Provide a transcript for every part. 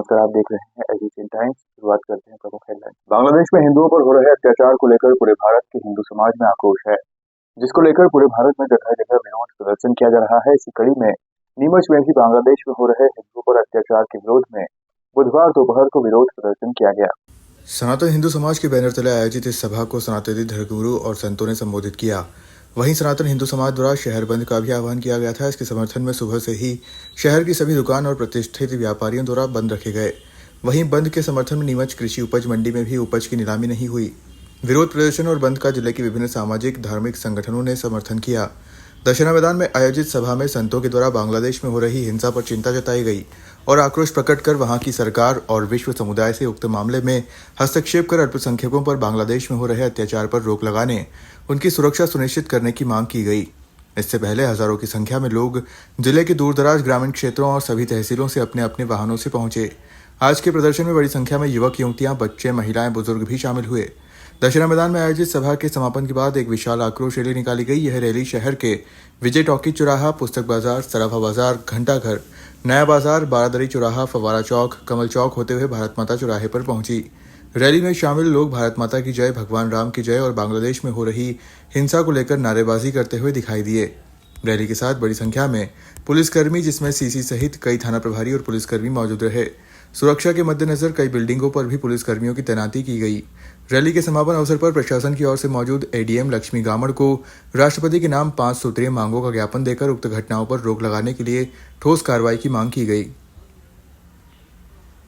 नमस्कार, आप देख रहे हैं एजुकेशन टाइम्स। शुरुआत करते हैं प्रमुख हेडलाइन। बांग्लादेश में हिंदुओं पर हो रहे अत्याचार को लेकर पूरे भारत के हिंदू समाज में आक्रोश है, जिसको लेकर पूरे भारत में जगह जगह विरोध प्रदर्शन किया जा रहा है। इसी कड़ी में नीमच में भी बांग्लादेश में हो रहे हिंदुओं पर अत्याचार के विरोध में बुधवार दोपहर को विरोध प्रदर्शन किया गया। सनातन हिंदू समाज के बैनर तले आयोजित इस सभा को सनातनी धर्मगुरु और संतों ने संबोधित किया। वहीं सनातन हिंदू समाज द्वारा शहर बंद का भी आह्वान किया गया था। इसके समर्थन में सुबह से ही शहर की सभी दुकान और प्रतिष्ठित व्यापारियों द्वारा बंद रखे गए। वहीं बंद के समर्थन में नीमच कृषि उपज मंडी में भी उपज की नीलामी नहीं हुई। विरोध प्रदर्शन और बंद का जिले के विभिन्न सामाजिक धार्मिक संगठनों ने समर्थन किया। दशहरा मैदान में आयोजित सभा में संतों के द्वारा बांग्लादेश में हो रही हिंसा पर चिंता जताई गई और आक्रोश प्रकट कर वहां की सरकार और विश्व समुदाय से उक्त मामले में हस्तक्षेप कर अल्पसंख्यकों पर बांग्लादेश में हो रहे अत्याचार पर रोक लगाने, उनकी सुरक्षा सुनिश्चित करने की मांग की गई। इससे पहले हजारों की संख्या में लोग जिले के दूरदराज ग्रामीण क्षेत्रों और सभी तहसीलों से अपने अपने वाहनों से पहुंचे। आज के प्रदर्शन में बड़ी संख्या में युवक युवतियां, बच्चे, महिलाएं, बुजुर्ग भी शामिल हुए। दशहरा मैदान में आयोजित सभा के समापन के बाद एक विशाल आक्रोश रैली निकाली गई। यह रैली शहर के विजय टॉकी चौराहा, पुस्तक बाजार, सराफा बाजार, घंटाघर, नया बाजार, बारादरी चौराहा, फवारा चौक, कमल चौक होते हुए भारत माता चौराहे पर पहुंची। रैली में शामिल लोग भारत माता की जय, भगवान राम की जय और बांग्लादेश में हो रही हिंसा को लेकर नारेबाजी करते हुए दिखाई दिए। रैली के साथ बड़ी संख्या में पुलिसकर्मी, जिसमें सीसी सहित कई थाना प्रभारी और पुलिसकर्मी मौजूद रहे। सुरक्षा के मद्देनजर कई बिल्डिंगों पर भी पुलिसकर्मियों की तैनाती की गई। रैली के समापन अवसर पर प्रशासन की ओर से मौजूद एडीएम लक्ष्मी गामड़ को राष्ट्रपति के नाम 5 सूत्रीय मांगों का ज्ञापन देकर उक्त घटनाओं पर रोक लगाने के लिए ठोस कार्रवाई की मांग की गई।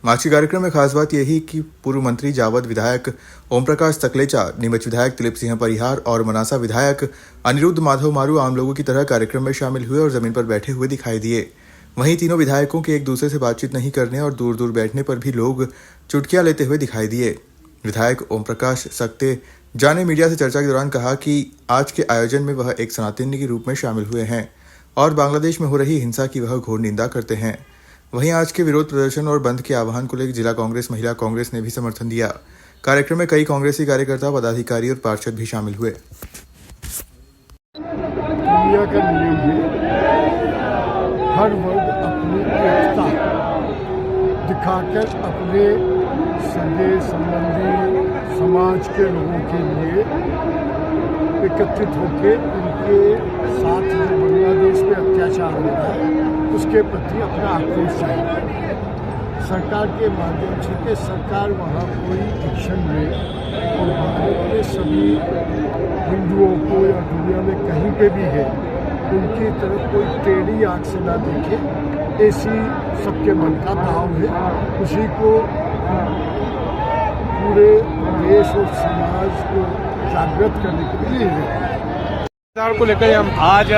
आज के कार्यक्रम में खास बात यही कि पूर्व मंत्री जावद विधायक ओम प्रकाश सकलेचा, नीमच विधायक दिलीप सिंह परिहार और मनासा विधायक अनिरुद्ध माधव मारू आम लोगों की तरह कार्यक्रम में शामिल हुए और जमीन पर बैठे हुए दिखाई दिए। वहीं तीनों विधायकों के एक दूसरे से बातचीत नहीं करने और दूर दूर बैठने पर भी लोग चुटकियां लेते हुए दिखाई दिए। विधायक ओम प्रकाश सकलेचा ने मीडिया से चर्चा के दौरान कहा कि आज के आयोजन में वह एक सनातनी के रूप में शामिल हुए हैं और बांग्लादेश में हो रही हिंसा की वह घोर निंदा करते हैं। वहीं आज के विरोध प्रदर्शन और बंद के आह्वान को लेकर जिला कांग्रेस, महिला कांग्रेस ने भी समर्थन दिया। कार्यक्रम में कई कांग्रेसी कार्यकर्ता, पदाधिकारी और पार्षद भी शामिल हुए। दुनिया का नियम है, हर वर्ग अपनी एकता दिखाकर अपने सगे संबंधी समाज के लोगों के लिए एकत्रित होकर उनके साथ जो बांग्लादेश में अत्याचार हो रहा है उसके प्रति अपना आक्रोश जाहिर सरकार के माध्यम से कि सरकार वहाँ कोई एक्शन ले और भारत के सभी हिंदुओं को या दुनिया में कहीं पे भी है उनकी तरफ कोई टेढ़ी आँख से ना देखे, ऐसी सबके मन का भाव है। उसी को पूरे देश और समाज को जागृत करने के लिए को लेकर हम आज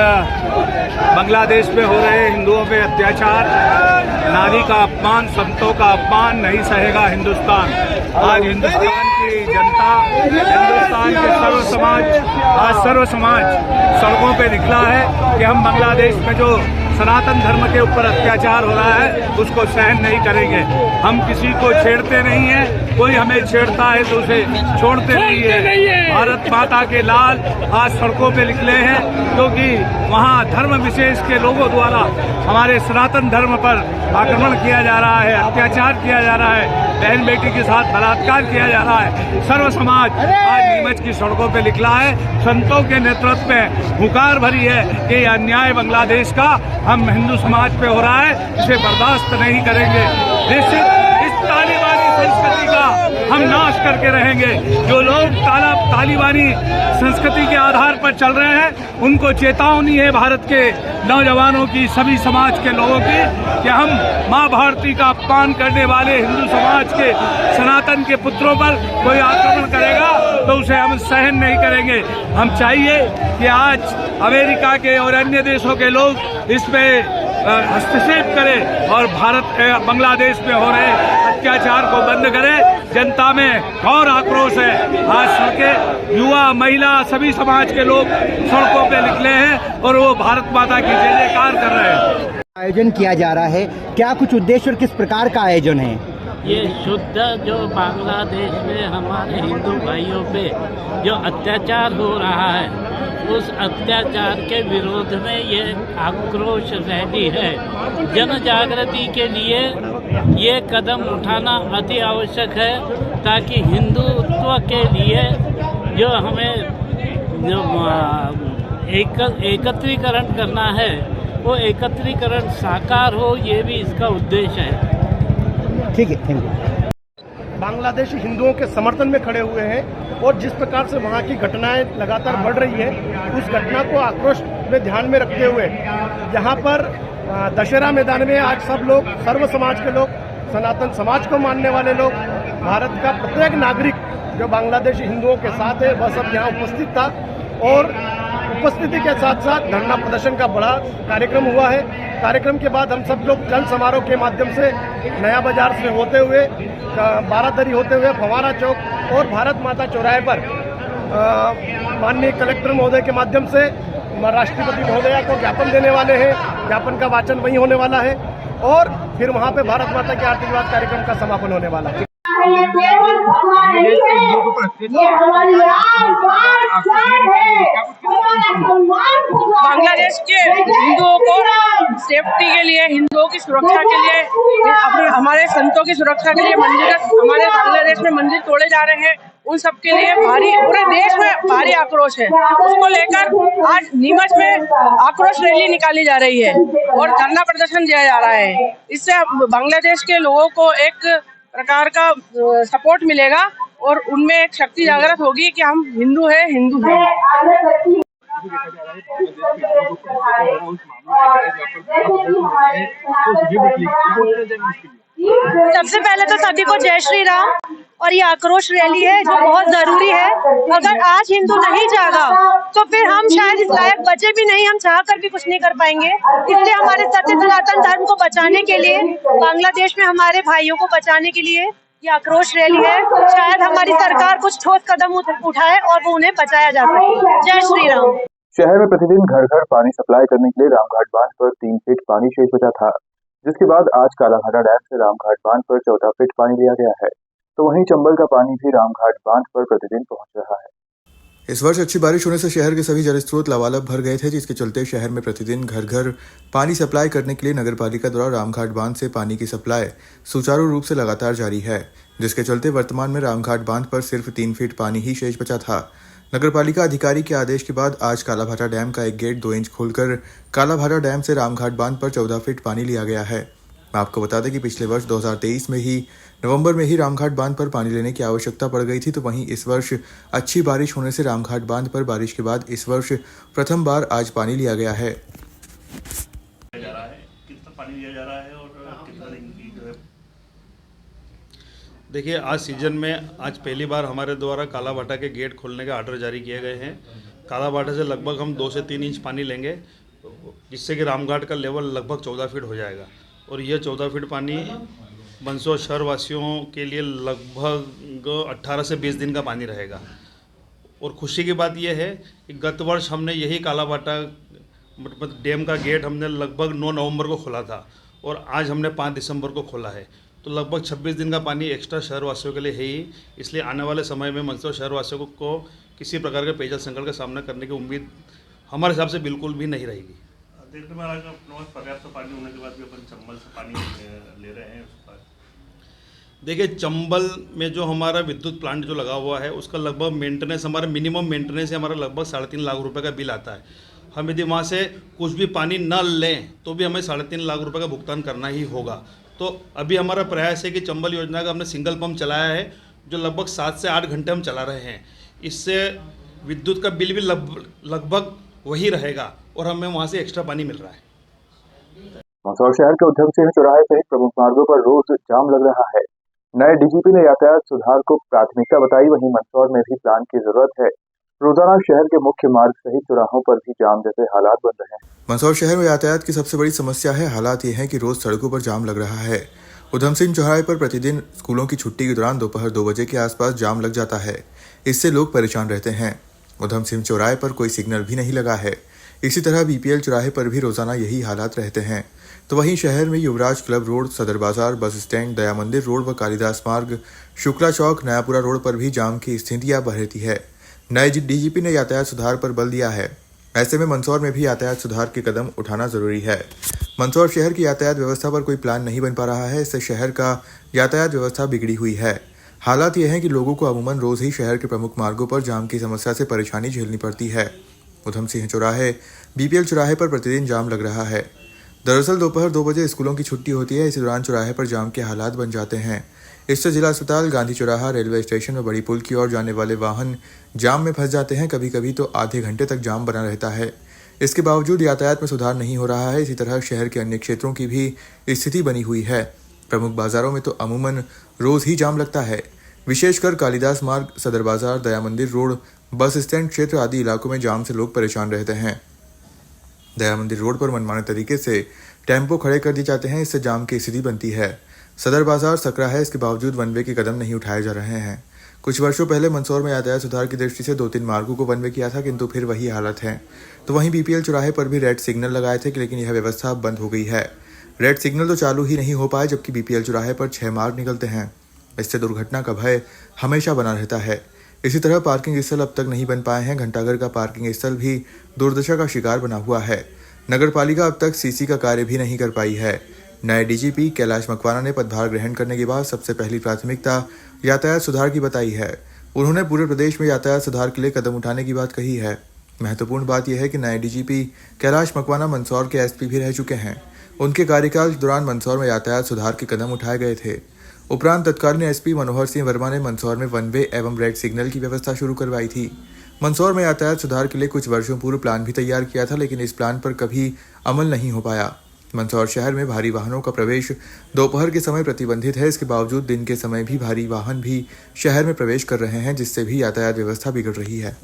बांग्लादेश में हो रहे हिंदुओं पे अत्याचार, नारी का अपमान, संतों का अपमान नहीं सहेगा हिंदुस्तान। आज हिंदुस्तान की जनता, हिंदुस्तान के सर्व समाज सड़कों पे निकला है कि हम बांग्लादेश में जो सनातन धर्म के ऊपर अत्याचार हो रहा है उसको सहन नहीं करेंगे। हम किसी को छेड़ते नहीं हैं, कोई हमें छेड़ता है तो उसे छोड़ते नहीं है। भारत माता के लाल आज सड़कों पे निकले हैं क्योंकि वहाँ धर्म विशेष के लोगों द्वारा हमारे सनातन धर्म पर आक्रमण किया जा रहा है, अत्याचार किया जा रहा है, बहन बेटी के साथ बलात्कार किया जा रहा है। सर्व समाज आज नीमच की सड़कों पे निकला है। संतों के नेतृत्व में हुंकार भरी है कि ये अन्याय बांग्लादेश का हम हिंदू समाज पे हो रहा है, इसे बर्दाश्त नहीं करेंगे। इस तालिबानी संस्कृति का हम नाश करके रहेंगे। जो लोग तालिबानी संस्कृति के आधार पर चल रहे हैं उनको चेतावनी है भारत के नौजवानों की, सभी समाज के लोगों की कि हम माँ भारती का अपमान करने वाले हिंदू समाज के सनातन के पुत्रों पर कोई आक्रमण करेगा तो उसे हम सहन नहीं करेंगे। हम चाहिए कि आज अमेरिका के और अन्य देशों के लोग इसमें हस्तक्षेप करें और बांग्लादेश में हो रहे अत्याचार को बंद करें। जनता में घोर आक्रोश है। आज सड़कें, युवा, महिला, सभी समाज के लोग सड़कों पे निकले हैं और वो भारत माता की जय जयकार कर रहे हैं। आयोजन किया जा रहा है, क्या कुछ उद्देश्य और किस प्रकार का आयोजन है? ये शुद्ध जो बांग्लादेश में हमारे हिंदू भाइयों पे जो अत्याचार हो रहा है उस अत्याचार के विरोध में ये आक्रोश रैली है। जन जागृति के लिए ये कदम उठाना अति आवश्यक है ताकि हिंदुत्व के लिए जो हमें जो एकत्रीकरण करना है वो एकत्रीकरण साकार हो, ये भी इसका उद्देश्य है। ठीक है, थैंक यू। बांग्लादेशी हिंदुओं के समर्थन में खड़े हुए हैं और जिस प्रकार से वहाँ की घटनाएं लगातार बढ़ रही है, उस घटना को आक्रोश में ध्यान में रखते हुए यहाँ पर दशहरा मैदान में आज सब लोग, सर्व समाज के लोग, सनातन समाज को मानने वाले लोग, भारत का प्रत्येक नागरिक जो बांग्लादेशी हिंदुओं के साथ है वह सब यहाँ उपस्थित था और उपस्थिति के साथ साथ धरना प्रदर्शन का बड़ा कार्यक्रम हुआ है। कार्यक्रम के बाद हम सब लोग जल समारोह के माध्यम से नया बाजार से होते हुए, बारादरी होते हुए फवारा चौक और भारत माता चौराहे पर माननीय कलेक्टर महोदय के माध्यम से राष्ट्रपति महोदया को ज्ञापन देने वाले हैं। ज्ञापन का वाचन वहीं होने वाला है और फिर वहां पे भारत माता के आशीर्वाद कार्यक्रम का समापन होने वाला है। ये केवल भगवान नहीं है, ये हमारी आत्मा है, बांग्लादेश के हिंदुओं को सेफ्टी के लिए, हिंदुओं की सुरक्षा के लिए, अपने हमारे संतों की सुरक्षा के लिए मंदिर, हमारे बांग्लादेश में मंदिर तोड़े जा रहे हैं, उन सब के लिए भारी, पूरे देश में भारी आक्रोश है। उसको लेकर आज नीमच में आक्रोश रैली निकाली जा रही है और धरना प्रदर्शन दिया जा रहा है। इससे बांग्लादेश के लोगों को एक प्रकार का सपोर्ट मिलेगा और उनमें एक शक्ति जागृत होगी कि हम हिंदू हैं, हिंदू हैं। सबसे पहले तो सभी को जय श्री राम। और ये आक्रोश रैली है जो बहुत जरूरी है। अगर आज हिंदू नहीं जागा तो फिर हम शायद इस लायक बचे भी नहीं, हम चाह कर भी कुछ नहीं कर पाएंगे। इसलिए हमारे सत्य सनातन धर्म को बचाने के लिए, बांग्लादेश में हमारे भाइयों को बचाने के लिए ये आक्रोश रैली है। शायद हमारी सरकार कुछ ठोस कदम उठाए और वो उन्हें बचाया जा सके। जय श्री राम। शहर में प्रतिदिन घर घर पानी सप्लाई करने के लिए रामघाट बांध पर 3 फीट पानी शेष बचा था, जिसके बाद आज कालाघाटा डैम से रामघाट बांध पर 14 फीट पानी लिया गया है। तो वहीं चंबल का पानी भी रामघाट बांध पर प्रतिदिन पहुंच रहा है। इस वर्ष अच्छी बारिश होने से शहर के सभी जलस्रोत लबालब भर गए थे, जिसके चलते शहर में प्रतिदिन घर घर पानी सप्लाई करने के लिए नगरपालिका द्वारा रामघाट बांध से पानी की सप्लाई सुचारू रूप से लगातार जारी है, जिसके चलते वर्तमान में रामघाट बांध पर सिर्फ 3 फीट पानी ही शेष बचा था। नगरपालिका अधिकारी के आदेश के बाद आज कालाभाटा डैम का एक गेट 2 इंच खोलकर कालाभाटा डैम से रामघाट बांध पर 14 फीट पानी लिया गया है। आपको बता दें कि पिछले वर्ष 2023 में ही नवंबर में ही रामघाट बांध पर पानी लेने की आवश्यकता पड़ गई थी, तो वहीं इस वर्ष अच्छी बारिश होने से रामघाट बांध पर बारिश के बाद इस वर्ष प्रथम बार आज पानी लिया गया है। कितना पानी लिया जा रहा है और कितना दिन की जो है? देखिए, आज सीजन में आज पहली बार हमारे द्वारा कालाभाटा के गेट खोलने के आर्डर जारी किए गए हैं। कालाभाटा से लगभग हम 2 से 3 इंच पानी लेंगे, जिससे कि रामघाट का लेवल लगभग 14 फीट हो जाएगा और यह 14 फीट पानी मंदसौर शहरवासियों के लिए लगभग 18 से 20 दिन का पानी रहेगा। और खुशी की बात यह है कि गत वर्ष हमने यही कालाभाटा मतलब डैम का गेट हमने लगभग 9 नवंबर को खोला था और आज हमने 5 दिसंबर को खोला है, तो लगभग 26 दिन का पानी एक्स्ट्रा शहरवासियों के लिए है ही। इसलिए आने वाले समय में मंदसौर शहरवासियों को किसी प्रकार के पेयजल संकट का सामना करने की उम्मीद हमारे हिसाब से बिल्कुल भी नहीं रहेगी। देखते हैं, अपने पास पर्याप्त पानी होने के बाद भी अपन चंबल से पानी ले रहे हैं। देखिए, चंबल में जो हमारा विद्युत प्लांट जो लगा हुआ है उसका लगभग मेंटेनेंस, हमारा मिनिमम मेंटेनेंस है हमारा लगभग 3.5 लाख रुपए का बिल आता है। हम यदि वहाँ से कुछ भी पानी न लें तो भी हमें 3.5 लाख रुपए का भुगतान करना ही होगा। तो अभी हमारा प्रयास है कि चंबल योजना का हमने सिंगल पंप चलाया है जो लगभग 7 से 8 घंटे हम चला रहे हैं। इससे विद्युत का बिल भी लगभग वही रहेगा और हमें वहाँ से एक्स्ट्रा पानी मिल रहा है। मंदसौर शहर के उधम सिंह चौराहे सहित प्रमुख मार्गों पर रोज जाम लग रहा है। नए डीजीपी ने यातायात सुधार को प्राथमिकता बताई, वहीं मंदसौर में भी प्लान की जरूरत है। रोजाना शहर के मुख्य मार्ग सहित चौराहों पर भी जाम जैसे हालात बन रहे हैं। मंदसौर शहर में यातायात की सबसे बड़ी समस्या है। हालात ये हैं कि रोज सड़कों पर जाम लग रहा है। उधम सिंह चौराहे पर प्रतिदिन स्कूलों की छुट्टी के दौरान दोपहर 2 बजे के आसपास जाम लग जाता है। इससे लोग परेशान रहते हैं। उधम सिंह चौराहे पर कोई सिग्नल भी नहीं लगा है। इसी तरह बीपीएल चौराहे पर भी रोजाना यही हालात रहते हैं। तो वहीं शहर में युवराज क्लब रोड, सदर बाजार, बस स्टैंड, दया मंदिर रोड व कालिदास मार्ग, शुक्ला चौक, नयापुरा रोड पर भी जाम की स्थितियां रहती है। नए डीजीपी ने यातायात सुधार पर बल दिया है। ऐसे में मंदसौर में भी यातायात सुधार के कदम उठाना जरूरी है। मंदसौर शहर की यातायात व्यवस्था पर कोई प्लान नहीं बन पा रहा है, इससे शहर का यातायात व्यवस्था बिगड़ी हुई है। हालात यह है कि लोगों को अमूमन रोज ही शहर के प्रमुख मार्गों पर जाम की समस्या से परेशानी झेलनी पड़ती है। उधम सिंह चौराहे, बीपीएल चौराहे पर प्रतिदिन जाम लग रहा है। दरअसल दोपहर 2 बजे स्कूलों की छुट्टी होती है, इसी दौरान चौराहे पर जाम के हालात बन जाते हैं। इससे जिला अस्पताल, गांधी चौराहा, रेलवे स्टेशन और बड़ी पुल की ओर जाने वाले वाहन जाम में फंस जाते हैं। कभी कभी तो आधे घंटे तक जाम बना रहता है। इसके बावजूद यातायात में सुधार नहीं हो रहा है। इसी तरह शहर के अन्य क्षेत्रों की भी स्थिति बनी हुई है। प्रमुख बाजारों में तो अमूमन रोज ही जाम लगता है। विशेषकर कालिदास मार्ग, सदर बाजार, दया मंदिर रोड, बस स्टैंड क्षेत्र आदि इलाकों में जाम से लोग परेशान रहते हैं। दया मंदिर रोड पर मनमाने तरीके से टेम्पो खड़े कर दिए जाते हैं, इससे जाम की स्थिति बनती है। सदर बाजार सकरा है, इसके बावजूद वन वे के कदम नहीं उठाए जा रहे हैं। कुछ वर्षों पहले मंदसौर में यातायात सुधार की दृष्टि से 2-3 मार्गों को वन वे किया था, किंतु फिर वही हालत है। तो वहीं बीपीएल चौराहे पर भी रेड सिग्नल लगाए थे, लेकिन यह व्यवस्था अब बंद हो गई है। रेड सिग्नल तो चालू ही नहीं हो पाए, जबकि बीपीएल चौराहे पर 6 मार्ग निकलते हैं। इससे दुर्घटना का भय हमेशा बना रहता है। इसी तरह पार्किंग स्थल अब तक नहीं बन पाए हैं। घंटाघर का पार्किंग स्थल भी दुर्दशा का शिकार बना हुआ है। नगर पालिका अब तक सीसी का कार्य भी नहीं कर पाई है। नए डीजीपी कैलाश मकवाना ने पदभार ग्रहण करने के बाद सबसे पहली प्राथमिकता यातायात सुधार की बताई है। उन्होंने पूरे प्रदेश में यातायात सुधार के लिए कदम उठाने की बात कही है। महत्वपूर्ण बात यह है कि नए डीजीपी कैलाश मकवाना मंदसौर के एसपी भी रह चुके हैं। उनके कार्यकाल के दौरान मंदसौर में यातायात सुधार के कदम उठाए गए थे। उपरांत तत्कालीन एसपी मनोहर सिंह वर्मा ने मंदसौर में वन वे एवं रेड सिग्नल की व्यवस्था शुरू करवाई थी। मंदसौर में यातायात सुधार के लिए कुछ वर्षों पूर्व प्लान भी तैयार किया था, लेकिन इस प्लान पर कभी अमल नहीं हो पाया। मंदसौर शहर में भारी वाहनों का प्रवेश दोपहर के समय प्रतिबंधित है। इसके बावजूद दिन के समय भी भारी वाहन भी शहर में प्रवेश कर रहे हैं, जिससे भी यातायात व्यवस्था बिगड़ रही है।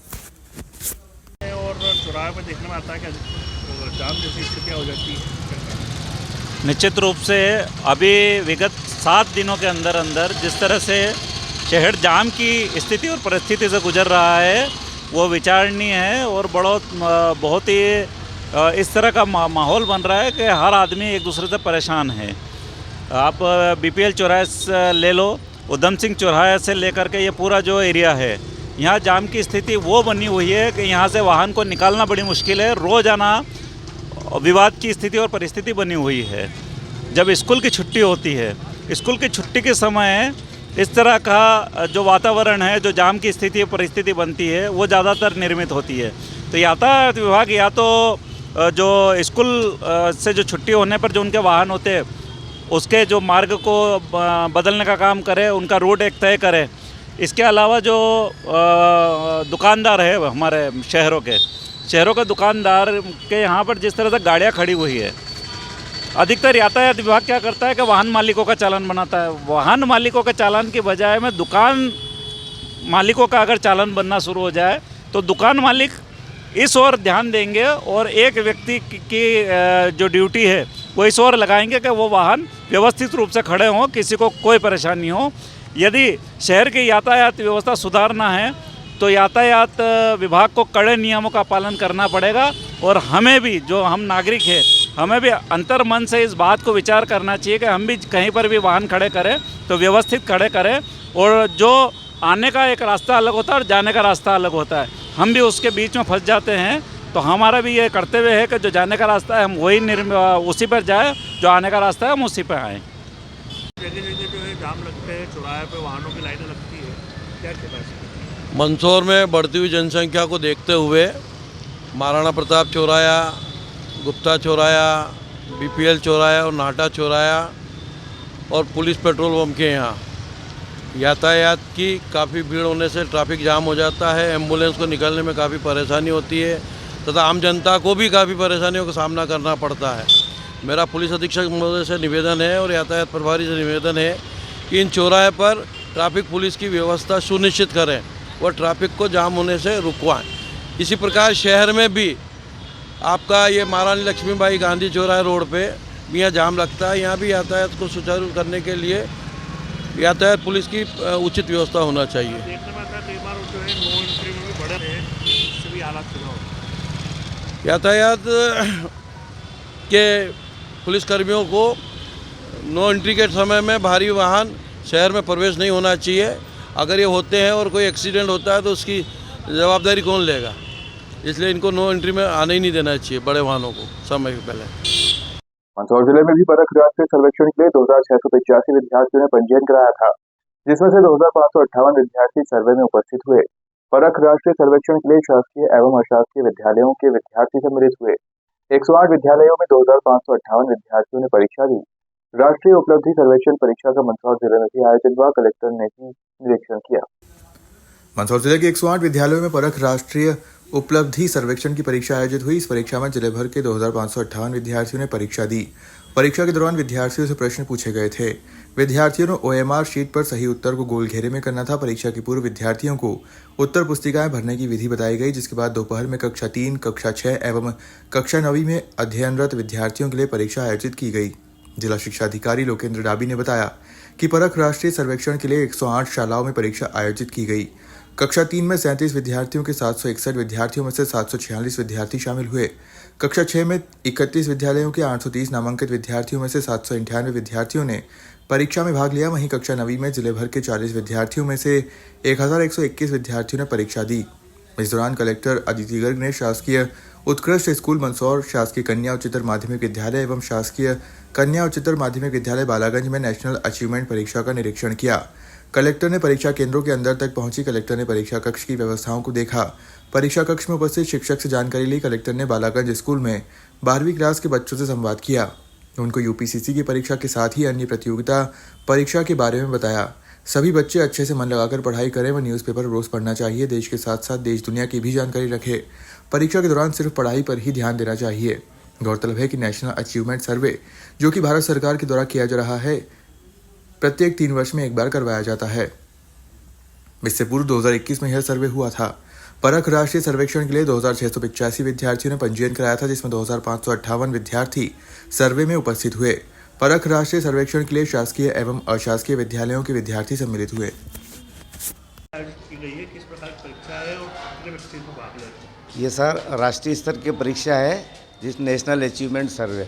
और चौराहे पर देखने में आता है कि जाम जैसी स्थितियाँ हो जाती है। निश्चित रूप से अभी विगत 7 दिनों के अंदर अंदर जिस तरह से शहर जाम की स्थिति और परिस्थिति से गुजर रहा है वो विचारणीय है और बहुत ही इस तरह का माहौल बन रहा है कि हर आदमी एक दूसरे से परेशान है। आप बीपीएल चौराहे से ले लो, उधम सिंह चौराहे से लेकर के ये पूरा जो एरिया है, यहाँ जाम की स्थिति वो बनी हुई है कि यहाँ से वाहन को निकालना बड़ी मुश्किल है। रोज़ाना विवाद की स्थिति और परिस्थिति बनी हुई है। जब स्कूल की छुट्टी होती है, स्कूल की छुट्टी के समय इस तरह का जो वातावरण है, जो जाम की स्थिति और परिस्थिति बनती है, वो ज़्यादातर निर्मित होती है। तो यातायात विभाग या तो जो स्कूल से जो छुट्टी होने पर जो उनके वाहन होते हैं उसके जो मार्ग को बदलने का काम करे, उनका रूट एक तय करे। इसके अलावा जो दुकानदार है हमारे शहरों के दुकानदार के यहाँ पर जिस तरह से गाड़ियाँ खड़ी हुई है, अधिकतर यातायात विभाग क्या करता है कि वाहन मालिकों का चालान बनाता है। वाहन मालिकों के चालान की बजाय में दुकान मालिकों का अगर चालान बनना शुरू हो जाए तो दुकान मालिक इस ओर ध्यान देंगे और एक व्यक्ति की जो ड्यूटी है वो इस ओर लगाएंगे कि वो वाहन व्यवस्थित रूप से खड़े हों, किसी को कोई परेशानी हो। यदि शहर की यातायात व्यवस्था सुधारना है तो यातायात विभाग को कड़े नियमों का पालन करना पड़ेगा और हमें भी, जो हम नागरिक हैं, हमें भी अंतर्मन से इस बात को विचार करना चाहिए कि हम भी कहीं पर भी वाहन खड़े करें तो व्यवस्थित खड़े करें। और जो आने का एक रास्ता अलग होता है और जाने का रास्ता अलग होता है, हम भी उसके बीच में फंस जाते हैं। तो हमारा भी ये कर्तव्य है कि जो जाने का रास्ता है हम वही उसी पर जाए, जो आने का रास्ता है हम उसी पर आएँ। जगह जाम लगते हैं, चौराहे पे वाहनों की लाइनें लगती है, क्या कहना है? मंदसौर में बढ़ती हुई जनसंख्या को देखते हुए महाराणा प्रताप चौराया, गुप्ता चौराया, बीपीएल चौराया और नाटा चौराया और पुलिस पेट्रोल पंप के यहाँ यातायात की काफ़ी भीड़ होने से ट्रैफिक जाम हो जाता है। एम्बुलेंस को निकलने में काफ़ी परेशानी होती है तथा आम जनता को भी काफ़ी परेशानियों का सामना करना पड़ता है। मेरा पुलिस अधीक्षक महोदय से निवेदन है और यातायात प्रभारी से निवेदन है कि इन चौराहे पर ट्रैफिक पुलिस की व्यवस्था सुनिश्चित करें और ट्रैफिक को जाम होने से रुकवाएं। इसी प्रकार शहर में भी आपका ये महारानी लक्ष्मीबाई गांधी चौराहे रोड पे भी यहाँ जाम लगता है। यहाँ भी यातायात को सुचारू करने के लिए यातायात पुलिस की उचित व्यवस्था होना चाहिए। देखने में आता है कई बार जो है नो एंट्री में भी बड़े हैं, इससे भी हालात खराब होते हैं। यातायात के पुलिसकर्मियों को नो एंट्री के समय में भारी वाहन शहर में प्रवेश नहीं होना चाहिए। अगर ये होते हैं और कोई एक्सीडेंट होता है तो उसकी जवाबदारी कौन लेगा? इसलिए इनको नो एंट्री में आने ही नहीं देना चाहिए बड़े वाहनों को समय से पहले। मंदसौर जिले में भी परख राष्ट्रीय सर्वेक्षण के लिए 2685 विद्यार्थियों ने पंजीयन कराया था, जिसमें से 2558 विद्यार्थी सर्वे में उपस्थित हुए। परख राष्ट्रीय सर्वेक्षण के लिए शासकीय एवं अशासकीय विद्यालयों के विद्यार्थी सम्मिलित हुए। 108 विद्यालयों में 2558 विद्यार्थियों ने परीक्षा दी। राष्ट्रीय उपलब्धि सर्वेक्षण परीक्षा का मंदसौर जिले में भी आयोजन हुआ। कलेक्टर ने भी निरीक्षण किया। मंदसौर जिले के 108 विद्यालयों में परख राष्ट्रीय उपलब्धि सर्वेक्षण की परीक्षा आयोजित हुई। इस परीक्षा में जिले भर के 2558 विद्यार्थियों ने परीक्षा दी। परीक्षा के दौरान विद्यार्थियों से प्रश्न पूछे गए थे। विद्यार्थियों ने OMR शीट पर सही उत्तर को गोल घेरे में करना था। परीक्षा के पूर्व विद्यार्थियों को उत्तर पुस्तिकाएं भरने की विधि बताई गई, जिसके बाद दोपहर में कक्षा 3, कक्षा 6 एवं कक्षा 9 में अध्ययनरत विद्यार्थियों के लिए परीक्षा आयोजित की गई। जिला शिक्षा अधिकारी लोकेंद्र डाबी ने बताया कि परख राष्ट्रीय सर्वेक्षण के लिए 108 शालाओं में परीक्षा आयोजित की गई। कक्षा 3 में 37 विद्यार्थियों के 761 विद्यार्थियों में से 746 विद्यार्थी शामिल हुए। कक्षा 6 में 31 विद्यालयों के 830 नामांकित विद्यार्थियों में से 798 विद्यार्थियों ने परीक्षा में भाग लिया। वहीं कक्षा 9 में जिले भर के 40 विद्यार्थियों में से 1121 विद्यार्थियों ने परीक्षा दी। इस दौरान कलेक्टर अदिति गर्ग ने शासकीय उत्कृष्ट स्कूल मंदसौर, शासकीय कन्या उच्चतर माध्यमिक विद्यालय एवं शासकीय कन्या उच्चतर माध्यमिक विद्यालय बालागंज में नेशनल अचीवमेंट परीक्षा का निरीक्षण किया। कलेक्टर ने परीक्षा केंद्रों के अंदर तक पहुंची। कलेक्टर ने परीक्षा कक्ष की व्यवस्थाओं को देखा। परीक्षा कक्ष में उपस्थित शिक्षक से जानकारी ली। कलेक्टर ने बालागंज स्कूल में 12वीं क्लास के बच्चों से संवाद किया। उनको UPCC की परीक्षा के साथ ही अन्य प्रतियोगिता परीक्षा के बारे में बताया। सभी बच्चे अच्छे से मन लगाकर पढ़ाई करें व न्यूज़पेपर रोज पढ़ना चाहिए। देश के साथ साथ देश दुनिया की भी जानकारी रखें। परीक्षा के दौरान सिर्फ पढ़ाई पर ही ध्यान देना चाहिए। गौरतलब है कि नेशनल अचीवमेंट सर्वे, जो कि भारत सरकार के द्वारा किया जा रहा है, प्रत्येक 3 वर्ष में एक बार करवाया जाता है। इससे पूर्व 2021 में यह सर्वे हुआ था। परख राष्ट्रीय सर्वेक्षण के लिए 2685 विद्यार्थियों ने पंजीयन कराया था, जिसमें 2558 विद्यार्थी सर्वे में उपस्थित हुए। परख राष्ट्रीय सर्वेक्षण के लिए शासकीय एवं अशासकीय विद्यालयों के विद्यार्थी सम्मिलित हुए। ये सर राष्ट्रीय स्तर की परीक्षा है, जिस नेशनल अचीवमेंट सर्वे,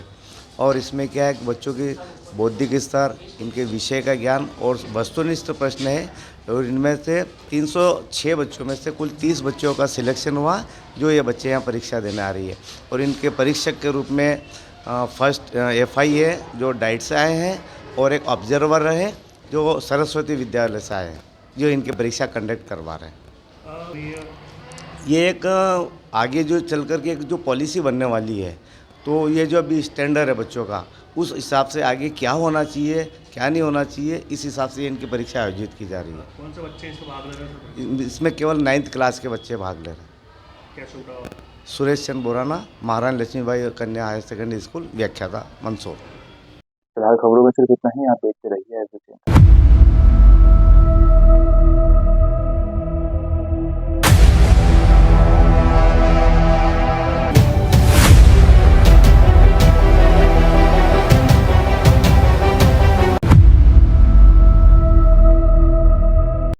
और इसमें क्या है, बच्चों की बौद्धिक स्तर, इनके विषय का ज्ञान और वस्तुनिष्ठ प्रश्न है। और इनमें से 306 बच्चों में से कुल 30 बच्चों का सिलेक्शन हुआ, जो ये बच्चे यहाँ परीक्षा देने आ रही है। और इनके परीक्षक के रूप में फर्स्ट FI है, जो डाइट से आए हैं, और एक ऑब्जर्वर है, जो सरस्वती विद्यालय से आए हैं, जो इनकी परीक्षा कंडक्ट करवा रहे हैं। ये एक आगे जो चल कर के एक जो पॉलिसी बनने वाली है, तो ये जो अभी स्टैंडर्ड है बच्चों का, उस हिसाब से आगे क्या होना चाहिए, क्या नहीं होना चाहिए, इस हिसाब से इनकी परीक्षा आयोजित की जा रही है। कौन से बच्चे इसमें भाग ले रहे हैं? इसमें केवल 9th क्लास के बच्चे भाग ले रहे हैं। क्या शुरू? सुरेश चंद बोराना, महारानी लक्ष्मीबाई कन्या हायर सेकेंडरी स्कूल, व्याख्याता, मंदसौर। फिलहाल खबरों में सिर्फ इतना ही। आप देखते रहिए।